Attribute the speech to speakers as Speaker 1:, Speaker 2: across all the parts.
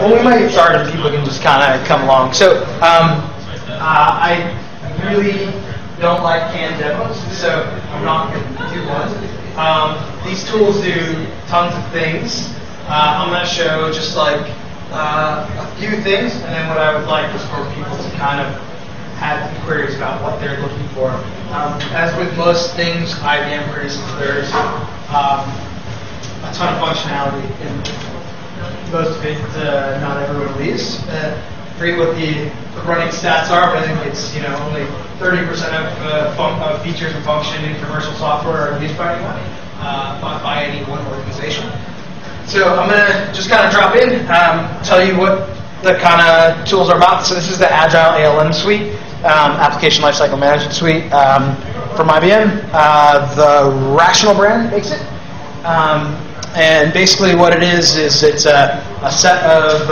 Speaker 1: Well, we might get started and people can just kind of come along. So I really don't like canned demos, so I'm not going to do one. These tools do tons of things. I'm going to show just like a few things, and then what I would like is for people to kind of have queries about what they're looking for. As with most things IBM produces, there's a ton of functionality in most of it. Not everyone leaves. Forget what the running stats are, but I think it's only 30% of features and function in commercial software are released by anyone, by any one organization. So I'm going to just kind of drop in, tell you what the kind of tools are about. So this is the Agile ALM suite, Application Lifecycle Management Suite from IBM. The Rational brand makes it. And basically what it is it's a set of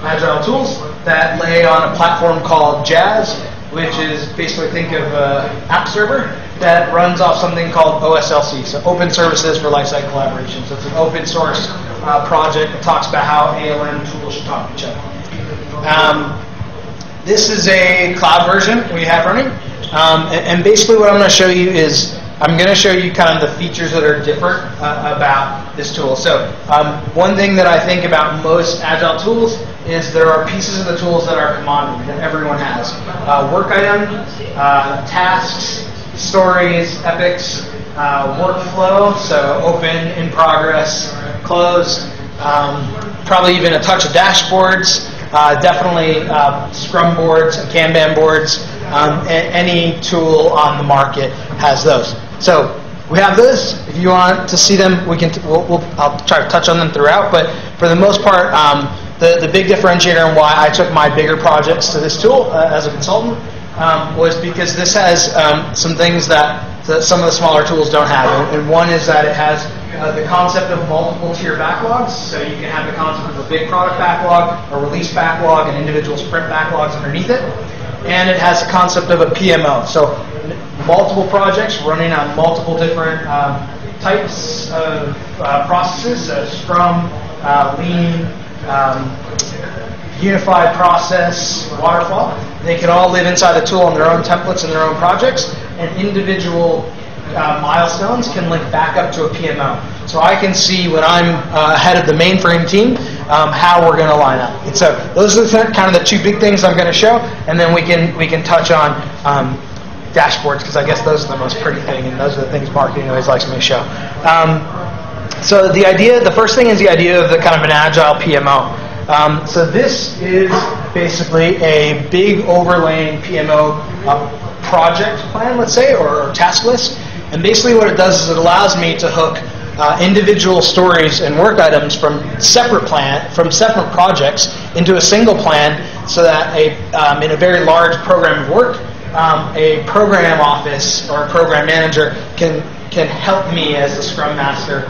Speaker 1: Agile tools that lay on a platform called Jazz, which is basically, think of an app server that runs off something called OSLC, so Open Services for Lifecycle Collaboration. So it's an open source project that talks about how ALM tools should talk to each other. This is a cloud version we have running. And basically what I'm going to show you is, I'm going to show you kind of the features that are different about this tool. So one thing that I think about most Agile tools is there are pieces of the tools that are commodity that everyone has. Work item, tasks, stories, epics, workflow, so open, in progress, closed, probably even a touch of dashboards, definitely Scrum boards and Kanban boards. Any tool on the market has those. So we have those. If you want to see them, I'll try to touch on them throughout. But for the most part, the big differentiator and why I took my bigger projects to this tool as a consultant was because this has some things that some of the smaller tools don't have. And one is that it has the concept of multiple tier backlogs. So you can have the concept of a big product backlog, a release backlog, and individual sprint backlogs underneath it. And it has the concept of a PMO. So multiple projects running on multiple different types of processes, so Scrum, Lean, Unified Process, Waterfall. They can all live inside the tool on their own templates and their own projects, and individual milestones can link back up to a PMO. So I can see when I'm head of the mainframe team how we're going to line up. And so those are kind of the two big things I'm going to show, and then we can touch on dashboards, because I guess those are the most pretty thing, and those are the things marketing always likes me to show. So the first thing is the idea of the kind of an Agile PMO. So this is basically a big overlaying PMO project plan, let's say, or task list. And basically what it does is it allows me to hook individual stories and work items from separate projects into a single plan, so that in a very large program of work, a program office or a program manager can help me as the Scrum Master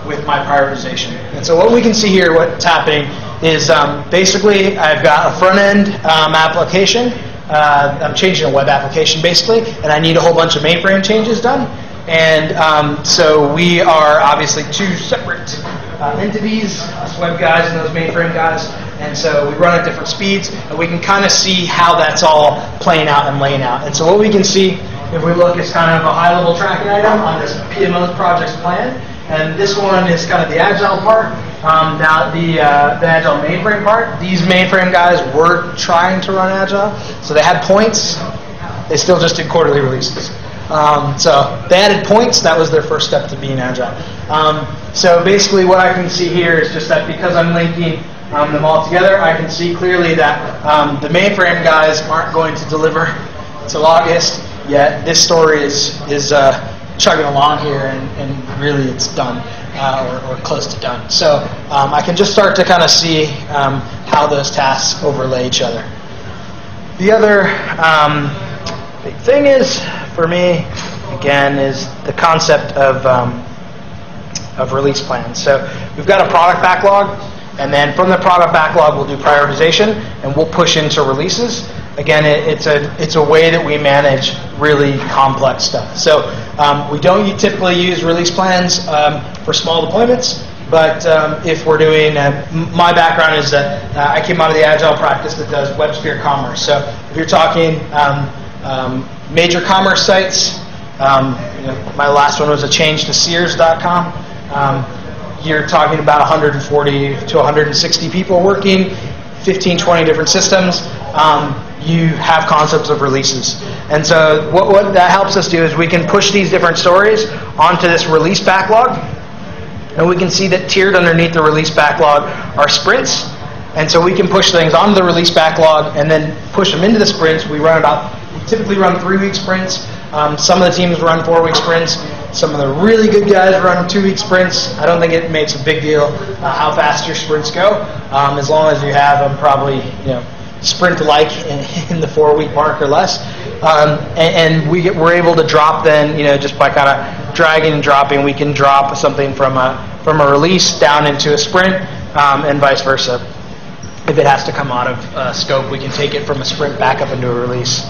Speaker 1: with my prioritization. And so what we can see here, what's happening is basically I've got a front-end application. I'm changing a web application basically, and I need a whole bunch of mainframe changes done. And so we are obviously two separate entities, us web guys and those mainframe guys. And so we run at different speeds, and we can kind of see how that's all playing out and laying out. And so what we can see, if we look, is kind of a high-level tracking item on this PMO project's plan. And this one is kind of the Agile part. Now the Agile mainframe part, these mainframe guys were trying to run Agile, so they had points. They still just did quarterly releases. So they added points. That was their first step to being Agile. So basically what I can see here is just that because I'm linking them all together, I can see clearly that the mainframe guys aren't going to deliver till August yet. This story is chugging along here, and really it's done, or close to done. So I can just start to kind of see how those tasks overlay each other. The other big thing is, for me, again, is the concept of release plans. So we've got a product backlog, and then from the product backlog we'll do prioritization, and we'll push into releases. Again, it's a way that we manage really complex stuff. So we don't typically use release plans for small deployments. But if we're doing, my background is that I came out of the Agile practice that does web sphere commerce. So if you're talking major commerce sites, my last one was a change to Sears.com. You're talking about 140 to 160 people working, 15, 20 different systems. You have concepts of releases. And so what that helps us do is we can push these different stories onto this release backlog. And we can see that tiered underneath the release backlog are sprints. And so we can push things onto the release backlog and then push them into the sprints. We typically run 3-week sprints. Some of the teams run 4-week sprints. Some of the really good guys run 2-week sprints. I don't think it makes a big deal how fast your sprints go, as long as you have them probably sprint-like in the 4-week mark or less. And we're able to drop then, just by kind of dragging and dropping, we can drop something from a release down into a sprint, and vice versa. If it has to come out of scope, we can take it from a sprint back up into a release.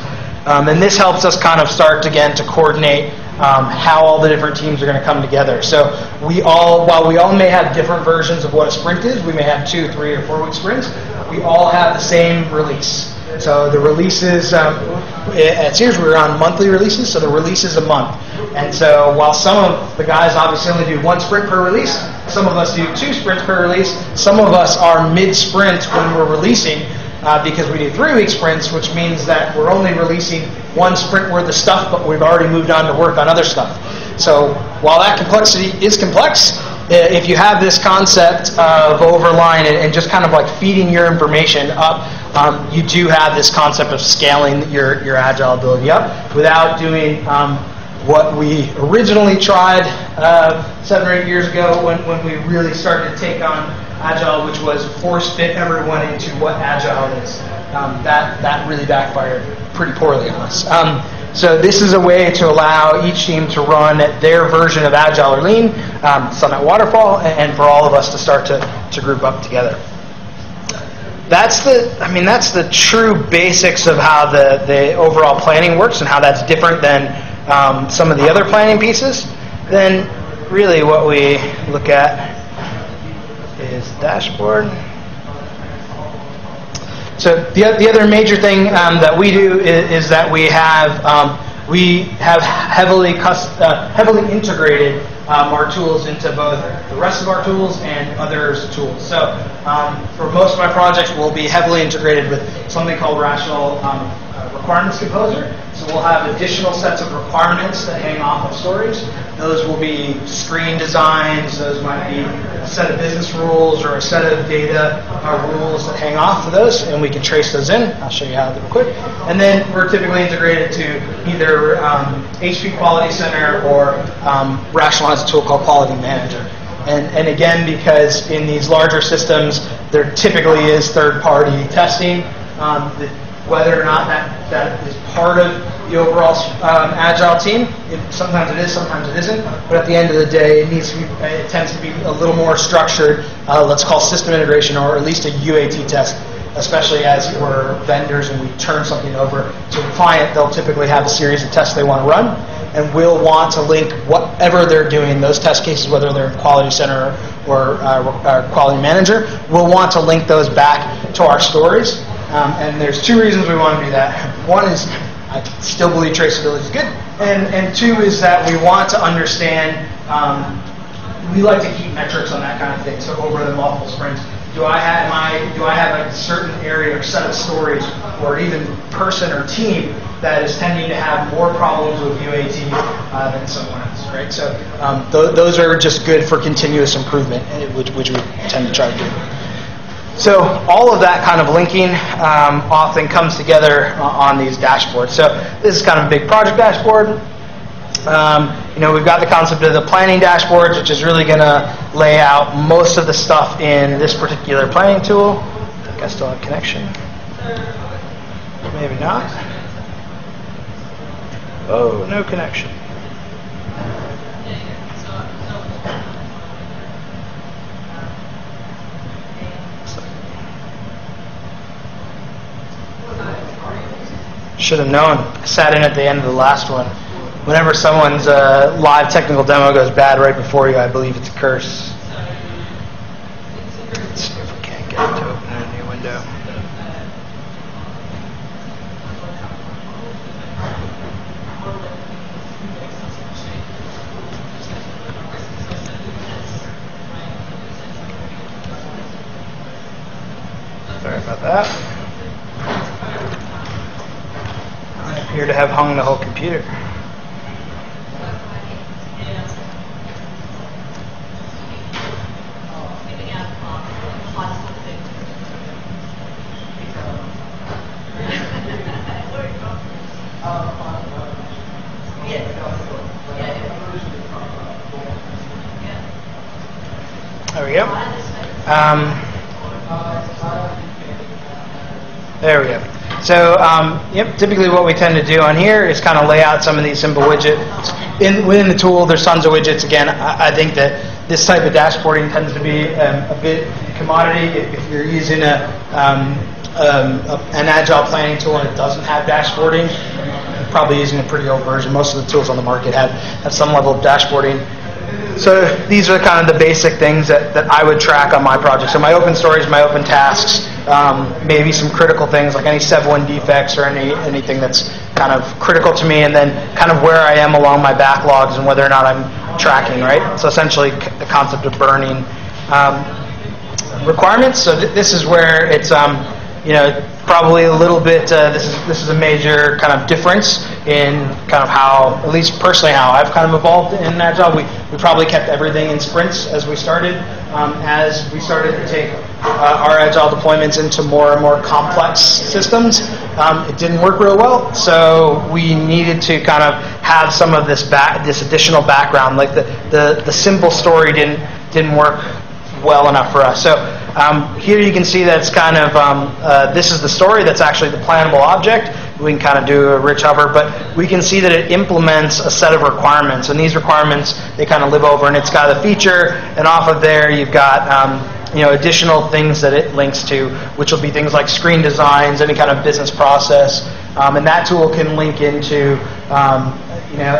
Speaker 1: And this helps us kind of start again to coordinate how all the different teams are going to come together. So while we all may have different versions of what a sprint is, we may have 2, 3, or 4-week sprints, we all have the same release. So the releases, at Sears we're on monthly releases, so the release is a month. And so while some of the guys obviously only do 1 sprint per release, some of us do 2 sprints per release, some of us are mid-sprint when we're releasing, because we do 3-week sprints, which means that we're only releasing 1 sprint worth of stuff, but we've already moved on to work on other stuff. So while that complexity is complex, if you have this concept of overline and just kind of like feeding your information up, you do have this concept of scaling your Agile ability up without doing what we originally tried 7 or 8 years ago when we really started to take on Agile, which was force fit everyone into what Agile is. That really backfired pretty poorly on us. So this is a way to allow each team to run their version of Agile or Lean, some at Waterfall, and for all of us to start to group up together. That's the true basics of how the overall planning works and how that's different than some of the other planning pieces. Then really what we look at is dashboard. So the other major thing that we do is that we have heavily integrated our tools into both the rest of our tools and others' tools. So for most of my projects, we'll be heavily integrated with something called Rational Requirements Composer. So we'll have additional sets of requirements that hang off of stories. Those will be screen designs. Those might be a set of business rules or a set of data rules that hang off of those, and we can trace those in. I'll show you how real quick. And then we're typically integrated to either HP Quality Center or Rational has a tool called Quality Manager. And again, because in these larger systems, there typically is third-party testing. Whether or not that is part of the overall Agile team, sometimes it is, sometimes it isn't. But at the end of the day, it tends to be a little more structured. Let's call system integration, or at least a UAT test. Especially as we're vendors and we turn something over to a client, they'll typically have a series of tests they want to run, and we'll want to link whatever they're doing, those test cases, whether they're in Quality Center or Quality Manager, we'll want to link those back to our stories. And there's 2 reasons we want to do that. One is I still believe traceability is good, and 2 is that we want to understand. We like to keep metrics on that kind of thing. So over the multiple sprints, do I have a certain area or set of stories, or even person or team that is tending to have more problems with UAT than someone else, right? So those are just good for continuous improvement, which we tend to try to do. So all of that kind of linking often comes together on these dashboards. So this is kind of a big project dashboard. We've got the concept of the planning dashboards, which is really going to lay out most of the stuff in this particular planning tool. I think I still have connection. Maybe not. Oh, no connection. Should have known. I sat in at the end of the last one. Whenever someone's live technical demo goes bad right before you, I believe it's a curse. Sorry about that. I appear to have hung the whole computer. There we go. There we go. So, yep, typically what we tend to do on here is kind of lay out some of these simple widgets. Within the tool, there's tons of widgets. Again, I think that this type of dashboarding tends to be a bit commodity. If you're using an agile planning tool and it doesn't have dashboarding, you're probably using a pretty old version. Most of the tools on the market have some level of dashboarding. So these are kind of the basic things that I would track on my project. So my open stories, my open tasks, maybe some critical things like any Sev 1 defects or anything that's kind of critical to me, and then kind of where I am along my backlogs and whether or not I'm tracking, right? So essentially the concept of burning requirements. So this is where it's, probably a little bit, this is a major kind of difference in kind of how, at least personally, how I've kind of evolved in Agile. We probably kept everything in sprints as we started. As we started to take our Agile deployments into more and more complex systems, it didn't work real well. So we needed to kind of have some of this additional background. Like the simple story didn't work well enough for us. So here you can see that it's kind of, this is the story that's actually the plannable object. We can kind of do a rich hover, but we can see that it implements a set of requirements, and these requirements, they kind of live over, and it's got a feature, and off of there you've got additional things that it links to, which will be things like screen designs, any kind of business process, and that tool can link into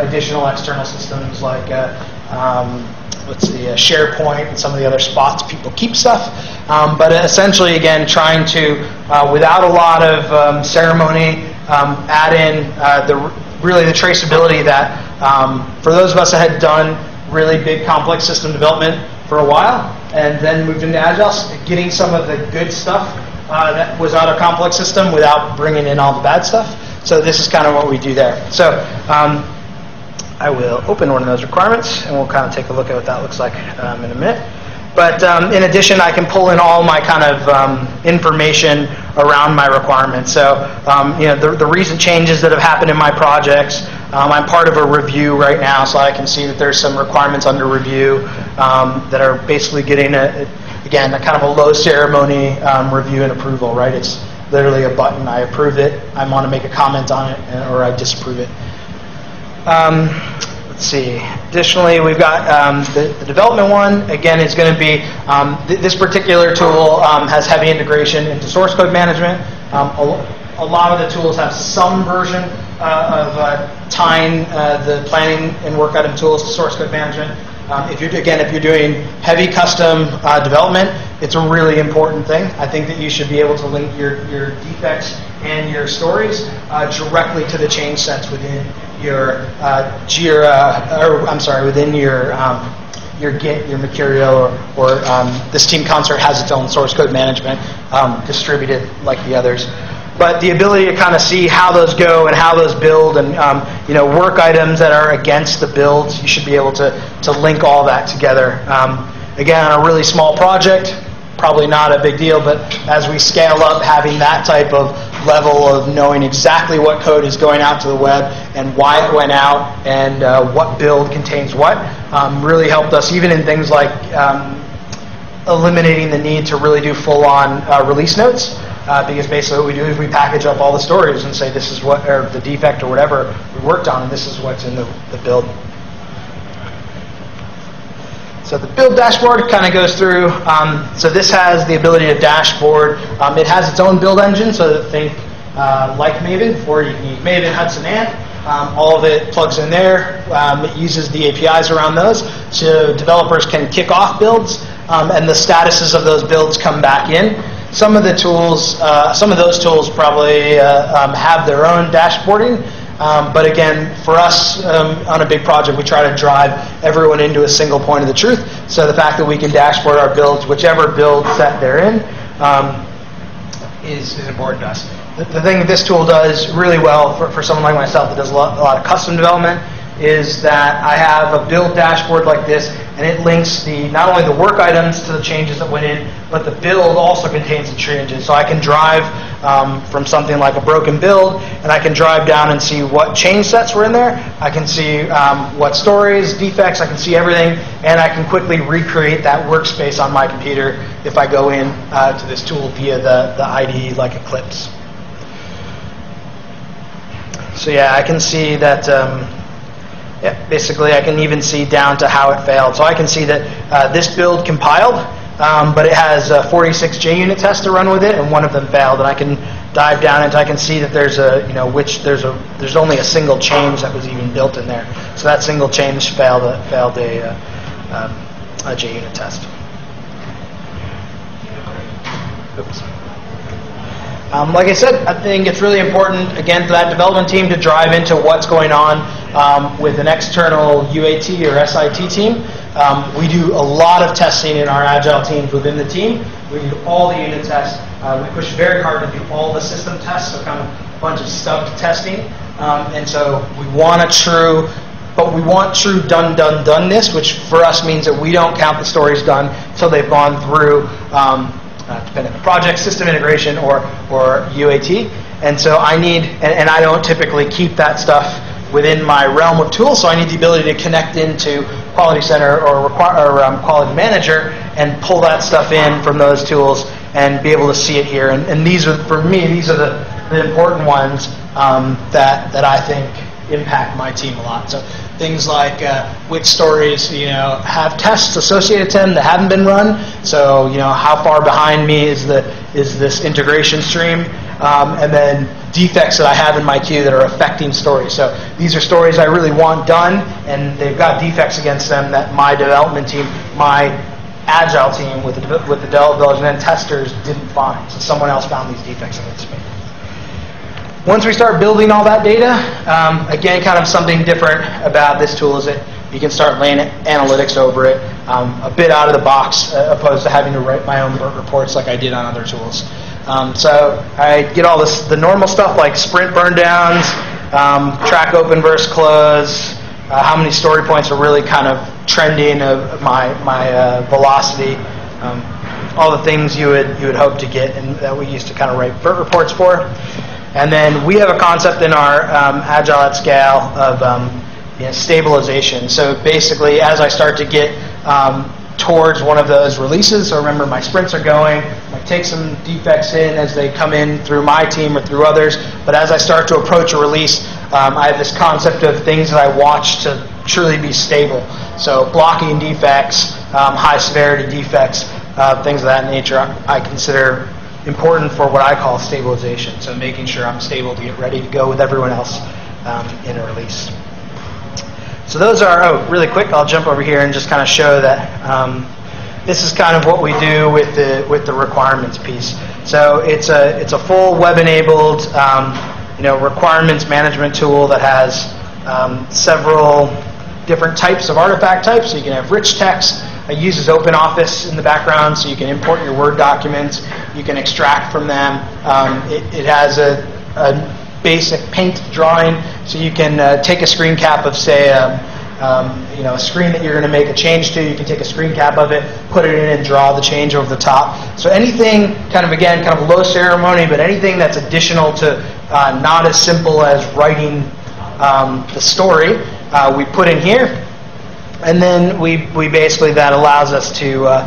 Speaker 1: additional external systems like SharePoint and some of the other spots people keep stuff. But essentially, again, trying to, without a lot of ceremony, add in the traceability that for those of us that had done really big complex system development for a while and then moved into Agile, getting some of the good stuff that was out of complex system without bringing in all the bad stuff. So this is kind of what we do there. So I will open one of those requirements, and we'll kind of take a look at what that looks like in a minute. But in addition, I can pull in all my kind of information around my requirements. So the recent changes that have happened in my projects, I'm part of a review right now, so I can see that there's some requirements under review that are basically getting, a kind of a low ceremony review and approval, right? It's literally a button. I approve it, I want to make a comment on it, or I disapprove it. Let's see. Additionally, we've got the development one. Again, is going to be this particular tool has heavy integration into source code management. A lot of the tools have some version of tying the planning and work item tools to source code management. If you're doing heavy custom development, it's a really important thing. I think that you should be able to link your defects and your stories directly to the change sets within your within your Git, your Mercurial, or this Team Concert has its own source code management distributed like the others. But the ability to kind of see how those go and how those build, and work items that are against the builds, you should be able to link all that together. Again, on a really small project, probably not a big deal, but as we scale up, having that type of level of knowing exactly what code is going out to the web and why it went out and what build contains what really helped us, even in things like eliminating the need to really do full-on release notes. Because basically what we do is we package up all the stories and say this is what, or the defect or whatever we worked on, and this is what's in the build. So the build dashboard kind of goes through, so this has the ability to dashboard. It has its own build engine, so think like Maven, or you can use Maven, Hudson, Ant. All of it plugs in there. It uses the APIs around those, so developers can kick off builds, and the statuses of those builds come back in. Some of those tools probably have their own dashboarding, but again, for us on a big project, we try to drive everyone into a single point of the truth. So the fact that we can dashboard our builds, whichever build set they're in, is important to us. The thing that this tool does really well for someone like myself that does a lot of custom development is that I have a build dashboard like this, and it links not only the work items to the changes that went in, but the build also contains the changes. So I can drive from something like a broken build, and I can drive down and see what change sets were in there. I can see what stories, defects, I can see everything, and I can quickly recreate that workspace on my computer if I go in to this tool via the IDE like Eclipse. So yeah, I can see that basically I can even see down to how it failed. So I can see that this build compiled, but it has 46 JUnit tests to run with it, and one of them failed. And I can dive down and I can see that there's there's only a single change that was even built in there. So that single change failed a JUnit test. Oops. Like I said, I think it's really important, again, for that development team to drive into what's going on with an external UAT or SIT team. We do a lot of testing in our Agile teams within the team. We do all the unit tests. We push very hard to do all the system tests, so kind of a bunch of stubbed testing. And so we want true done-ness, which for us means that we don't count the stories done until they've gone through depending on the project, system integration, or UAT. And so I need, and I don't typically keep that stuff within my realm of tools, so I need the ability to connect into Quality Center or Quality Manager and pull that stuff in from those tools and be able to see it here. And these are, for me, these are the important ones that I think impact my team a lot. So things like which stories have tests associated to them that haven't been run. So how far behind me is this integration stream, and then defects that I have in my queue that are affecting stories. So these are stories I really want done, and they've got defects against them that my development team, my Agile team with the developers and testers didn't find. So someone else found these defects against me. Once we start building all that data, again, kind of something different about this tool is that you can start laying analytics over it a bit out of the box, opposed to having to write my own reports like I did on other tools. So I get all the normal stuff like sprint burn downs, track open versus close, how many story points are really kind of trending of my velocity, all the things you would hope to get and that we used to kind of write reports for. And then we have a concept in our Agile at Scale of stabilization. So basically, as I start to get towards one of those releases, so remember my sprints are going, I take some defects in as they come in through my team or through others, but as I start to approach a release, I have this concept of things that I watch to truly be stable. So blocking defects, high severity defects, things of that nature I consider important for what I call stabilization. So making sure I'm stable to get ready to go with everyone else in a release. So those are, really quick, I'll jump over here and just kind of show that this is kind of what we do with the requirements piece. So it's a full web-enabled requirements management tool that has several different types of artifact types. So you can have rich text. It uses OpenOffice in the background, so you can import your Word documents. You can extract from them. It has a basic paint drawing, so you can take a screen cap of, say, a screen that you're going to make a change to. You can take a screen cap of it, put it in, and draw the change over the top. So anything, kind of low ceremony, but anything that's additional to not as simple as writing the story, we put in here. And then we basically, that allows us to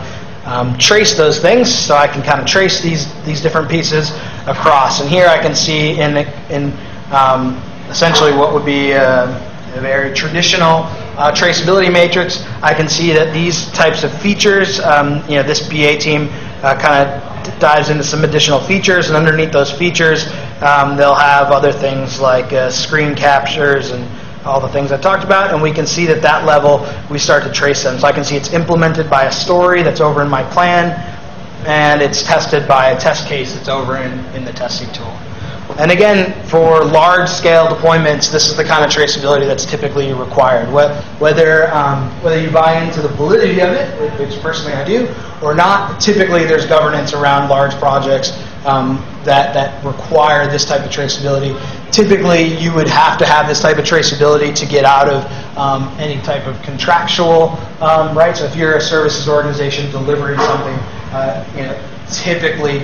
Speaker 1: trace those things. So I can kind of trace these different pieces across. And here I can see in essentially what would be a very traditional traceability matrix. I can see that these types of features, this BA team kind of dives into some additional features, and underneath those features, they'll have other things like screen captures and all the things I talked about, and we can see that level, we start to trace them. So I can see it's implemented by a story that's over in my plan, and it's tested by a test case that's over in the testing tool. And again, for large-scale deployments, this is the kind of traceability that's typically required. Whether you buy into the validity of it, which personally I do, or not. Typically, there's governance around large projects that require this type of traceability. Typically, you would have to have this type of traceability to get out of any type of contractual right. So if you're a services organization delivering something, typically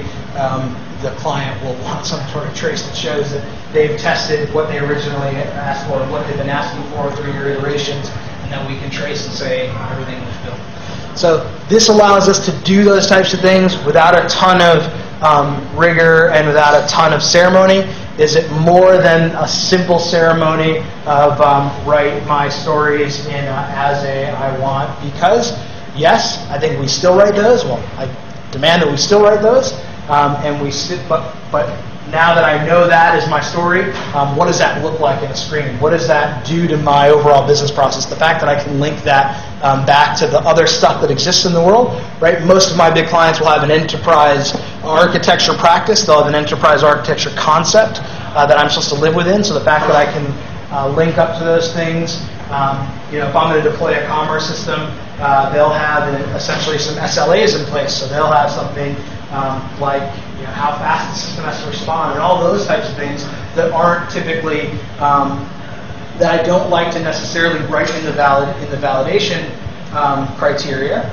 Speaker 1: the client will want some sort of trace that shows that they've tested what they originally asked for, what they've been asking for through your iterations, and then we can trace and say everything was built. So this allows us to do those types of things without a ton of rigor and without a ton of ceremony. Is it more than a simple ceremony of write my stories in as a I want? Because yes, I think we still write those. Well, I demand that we still write those, and we sit. But now that I know that is my story, what does that look like in a screen? What does that do to my overall business process? The fact that I can link that back to the other stuff that exists in the world, right? Most of my big clients will have an enterprise architecture practice. They'll have an enterprise architecture concept that I'm supposed to live within. So the fact that I can link up to those things, if I'm going to deploy a commerce system, they'll have essentially some SLAs in place. So they'll have something like how fast the system has to respond, and all those types of things that aren't typically that I don't like to necessarily write in the validation criteria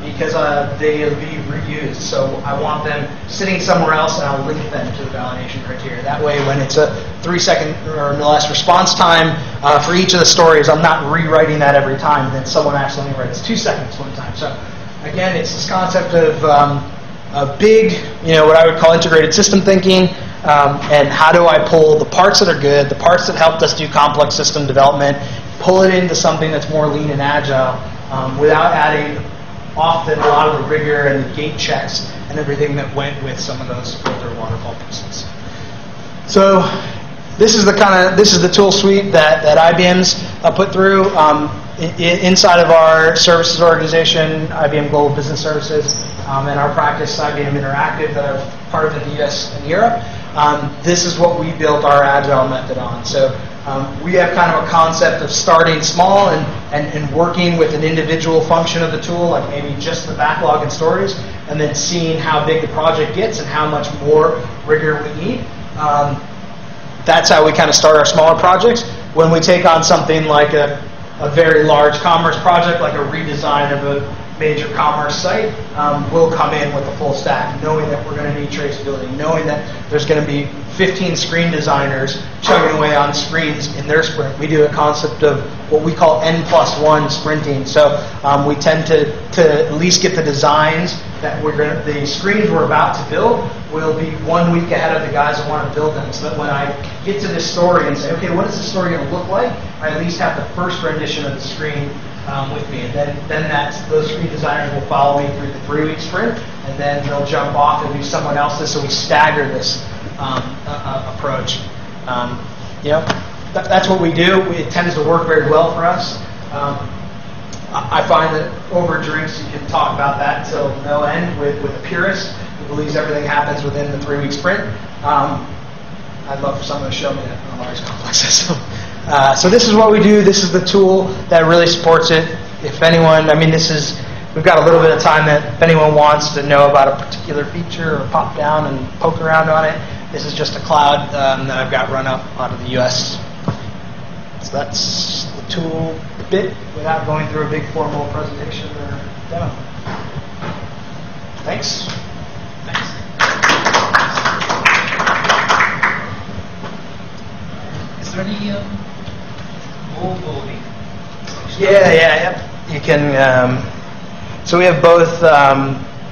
Speaker 1: because they'll be reused. So I want them sitting somewhere else, and I'll link them to the validation criteria. That way, when it's a 3-second or less response time for each of the stories, I'm not rewriting that every time, and then someone accidentally writes 2 seconds one time. So again, it's this concept of a big, what I would call integrated system thinking, and how do I pull the parts that are good, the parts that helped us do complex system development, pull it into something that's more lean and agile without adding often a lot of the rigor and the gate checks and everything that went with some of those older waterfall pieces. So this is the tool suite that IBM's put through inside of our services organization, IBM Global Business Services, and our practice, IBM Interactive, that are part of in the US and Europe. This is what we built our Agile method on. So we have kind of a concept of starting small and working with an individual function of the tool, like maybe just the backlog and stories, and then seeing how big the project gets and how much more rigor we need. That's how we kind of start our smaller projects. When we take on something like a very large commerce project, like a redesign of a major commerce site, we'll come in with the full stack, knowing that we're going to need traceability, knowing that there's going to be 15 screen designers chugging away on screens in their sprint. We do a concept of what we call N+1 sprinting. So we tend to at least get the designs that the screens we're about to build will be 1 week ahead of the guys that want to build them, so that when I get to this story and say, okay, what is this story going to look like, I at least have the first rendition of the screen with me, and then those screen designers will follow me through the 3-week sprint, and then they'll jump off and do someone else's. So we stagger this approach. That's what we do. It tends to work very well for us. I find that over drinks you can talk about that till no end with a purist who believes everything happens within the 3-week sprint. I'd love for someone to show me that in a large complex system. So this is what we do. This is the tool that really supports it. If anyone, we've got a little bit of time that if anyone wants to know about a particular feature or pop down and poke around on it, this is just a cloud that I've got run up out of the US. So that's the tool bit without going through a big formal presentation or demo. Thanks.
Speaker 2: Is there any voting?
Speaker 1: Yeah. You can. So we have both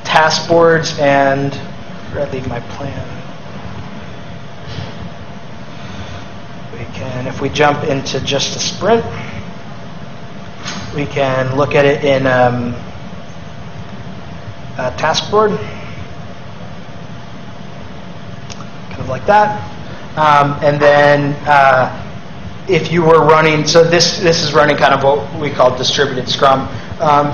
Speaker 1: task boards and. Where did I leave my plan? We can, if we jump into just a sprint, we can look at it in a task board, kind of like that. And then if you were running, so this is running kind of what we call distributed Scrum.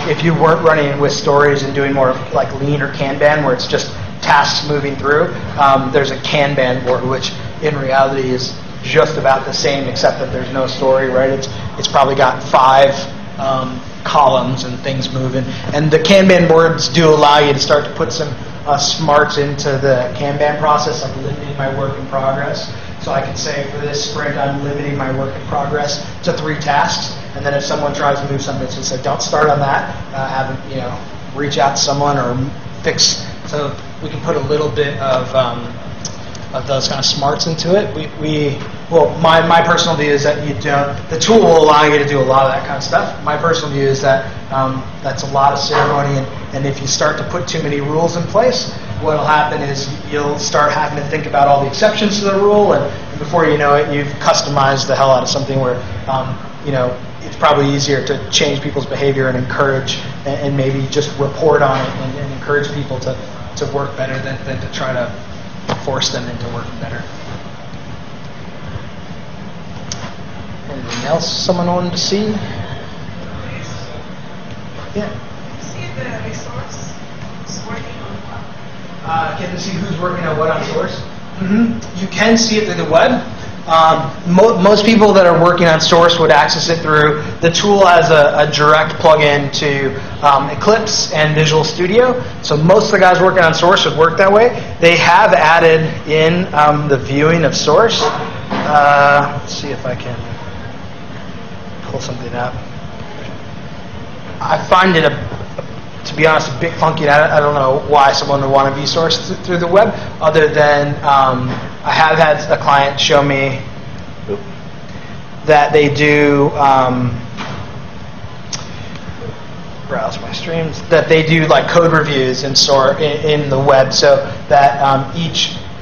Speaker 1: If you weren't running with stories and doing more of like Lean or Kanban, where it's just tasks moving through, there's a Kanban board, which in reality is just about the same, except that there's no story, right? It's probably got 5 columns and things moving. And the Kanban boards do allow you to start to put some smarts into the Kanban process, like limiting my work in progress. So I can say for this sprint, I'm limiting my work in progress to 3 tasks. And then if someone tries to move something, so say, don't start on that. Reach out to someone or fix. So we can put a little bit of those kind of smarts into it. Well, my personal view is that the tool will allow you to do a lot of that kind of stuff. My personal view is that that's a lot of ceremony, and if you start to put too many rules in place, what will happen is you'll start having to think about all the exceptions to the rule, and before you know it, you've customized the hell out of something where it's probably easier to change people's behavior and encourage and maybe just report on it and encourage people to work better than to try to force them into working better. Anything else someone wanted to see? Yeah.
Speaker 2: See the resource is working on what?
Speaker 1: Can you see who's working on what on source? Mm-hmm. You can see it through the web. Most people that are working on source would access it through the tool as a direct plug-in to Eclipse and Visual Studio. So most of the guys working on source would work that way. They have added in the viewing of source. Let's see if I can pull something up. I find it, to be honest, a bit funky. I don't know why someone would want to view source through the web, other than I have had a client show me that they do browse my streams, that they do like code reviews in the web, so that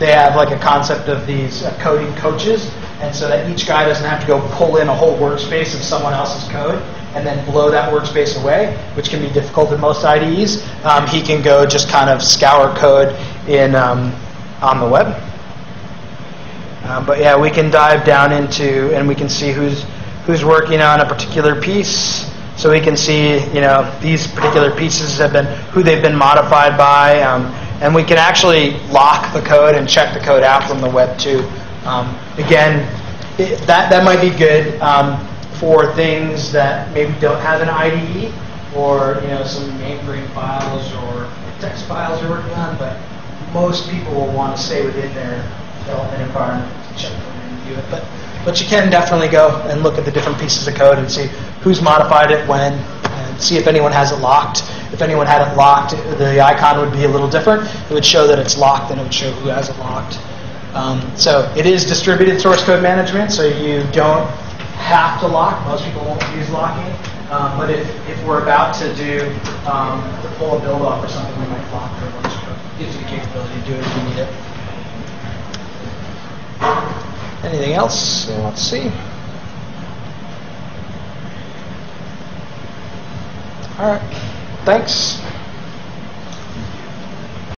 Speaker 1: they have like a concept of these coding coaches, and so that each guy doesn't have to go pull in a whole workspace of someone else's code and then blow that workspace away, which can be difficult in most IDEs. He can go just kind of scour code in on the web. But yeah, we can dive down into, and we can see who's working on a particular piece. So we can see, these particular pieces who they've been modified by, and we can actually lock the code and check the code out from the web too. Again, that might be good for things that maybe don't have an IDE, or some mainframe files or text files you're working on. But most people will want to stay within their development environment to check them and view it. But you can definitely go and look at the different pieces of code and see who's modified it when, and see if anyone has it locked. If anyone had it locked, the icon would be a little different. It would show that it's locked, and it would show who has it locked. So it is distributed source code management, so you don't have to lock. Most people won't use locking. But if we're about to pull a build off or something, we might lock privilege. It gives you the capability to do it if you need it. Anything else? Let's see. All right. Thanks.